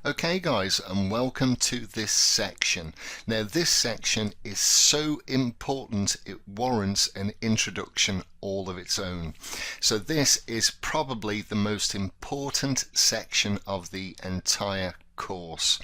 Okay guys, and welcome to this section. Now this section is so important it warrants an introduction all of its own. So this is probably the most important section of the entire course.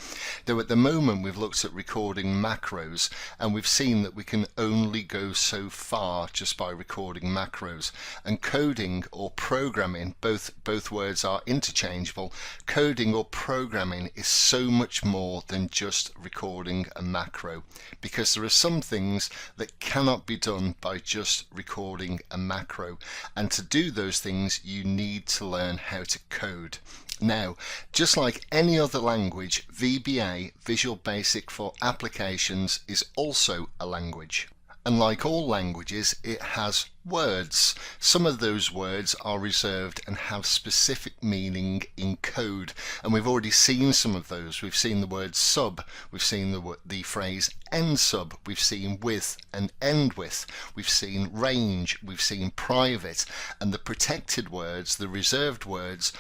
Though at the moment we've looked at recording macros and we've seen that we can only go so far just by recording macros, and coding or programming, both words are interchangeable. Coding or programming is so much more than just recording a macro, because there are some things that cannot be done by just recording a macro, and to do those things you need to learn how to code. Now, just like any other language, VBA, Visual Basic for Applications, is also a language. And like all languages, it has words. Some of those words are reserved and have specific meaning in code, and we've already seen some of those. We've seen the word sub, we've seen the phrase end sub, we've seen with and end with, we've seen range, we've seen private, and the protected words, the reserved words,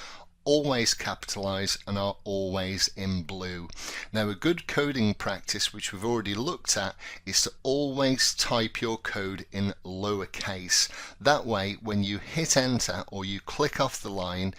always capitalize and are always in blue. Now a good coding practice, which we've already looked at, is to always type your code in lowercase. That way when you hit enter or you click off the line,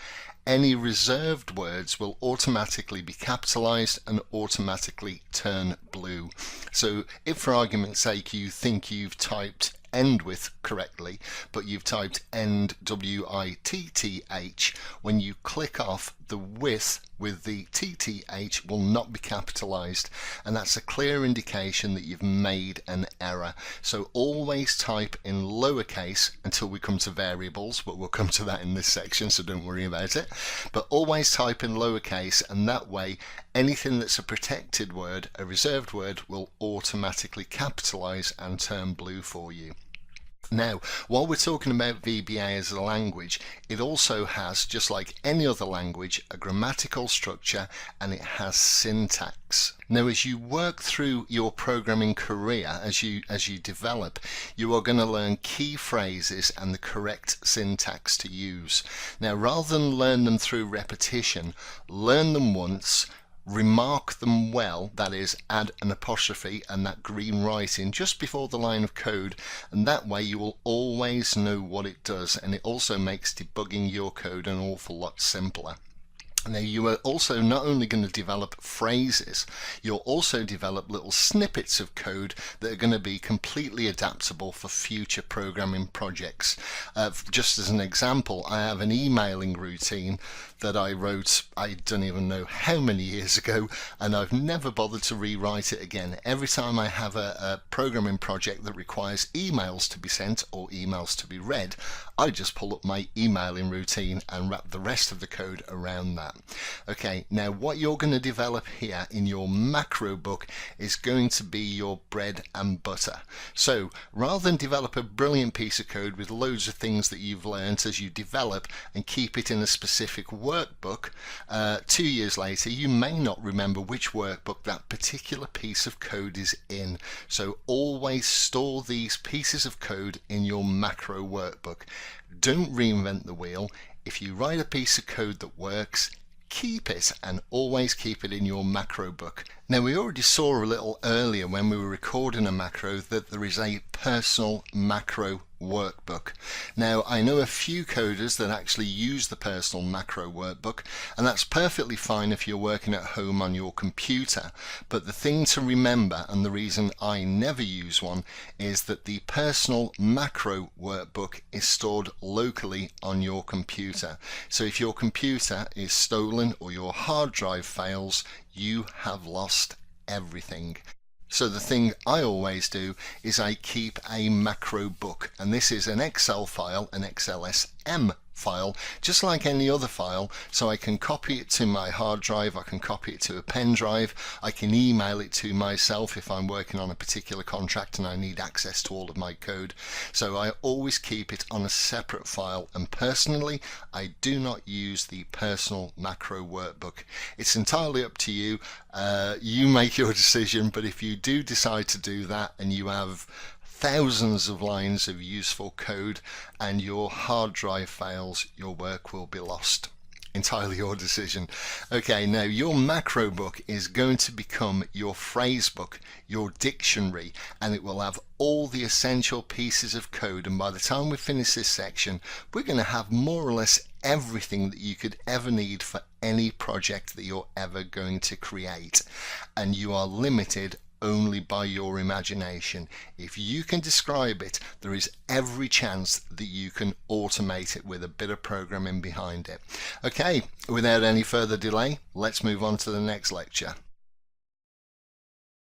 any reserved words will automatically be capitalized and automatically turn blue. So if for argument's sake you think you've typed end with correctly, but you've typed end WITTH, when you click off, the with the TTH will not be capitalized, and that's a clear indication that you've made an error. So always type in lowercase until we come to variables, but we'll come to that in this section, so don't worry about it. But always type in lowercase, and that way anything that's a protected word, a reserved word, will automatically capitalize and turn blue for you. Now, while we're talking about VBA as a language, it also has, just like any other language, a grammatical structure, and it has syntax. Now, as you work through your programming career, as you develop, you are going to learn key phrases and the correct syntax to use. Now, rather than learn them through repetition, learn them once, remark them well, that is, add an apostrophe and that green writing just before the line of code, and that way you will always know what it does, and it also makes debugging your code an awful lot simpler. Now you are also not only going to develop phrases, you'll also develop little snippets of code that are going to be completely adaptable for future programming projects. Just as an example, I have an emailing routine that I wrote, I don't even know how many years ago, and I've never bothered to rewrite it again. Every time I have a programming project that requires emails to be sent or emails to be read, I just pull up my emailing routine and wrap the rest of the code around that. Okay, now what you're going to develop here in your macro book is going to be your bread and butter. So rather than develop a brilliant piece of code with loads of things that you've learned as you develop and keep it in a specific workbook, 2 years later you may not remember which workbook that particular piece of code is in. So always store these pieces of code in your macro workbook. Don't reinvent the wheel. If you write a piece of code that works, keep it, and always keep it in your macro book. Now we already saw a little earlier when we were recording a macro that there is a personal macro workbook. Now I know a few coders that actually use the personal macro workbook, and that's perfectly fine if you're working at home on your computer, but the thing to remember, and the reason I never use one, is that the personal macro workbook is stored locally on your computer. So if your computer is stolen or your hard drive fails, you have lost everything. So the thing I always do is I keep a macro book, and this is an Excel file, an XLSM file, just like any other file, so I can copy it to my hard drive, I can copy it to a pen drive, I can email it to myself if I'm working on a particular contract and I need access to all of my code. So I always keep it on a separate file, and personally I do not use the personal macro workbook. It's entirely up to you. You make your decision, but if you do decide to do that and you have thousands of lines of useful code and your hard drive fails, your work will be lost. entirely your decision. Okay, now your macro book is going to become your phrase book, your dictionary, and it will have all the essential pieces of code. And by the time we finish this section, we're going to have more or less everything that you could ever need for any project that you're ever going to create. And you are limited only by your imagination. If you can describe it, there is every chance that you can automate it with a bit of programming behind it. Okay, without any further delay, let's move on to the next lecture.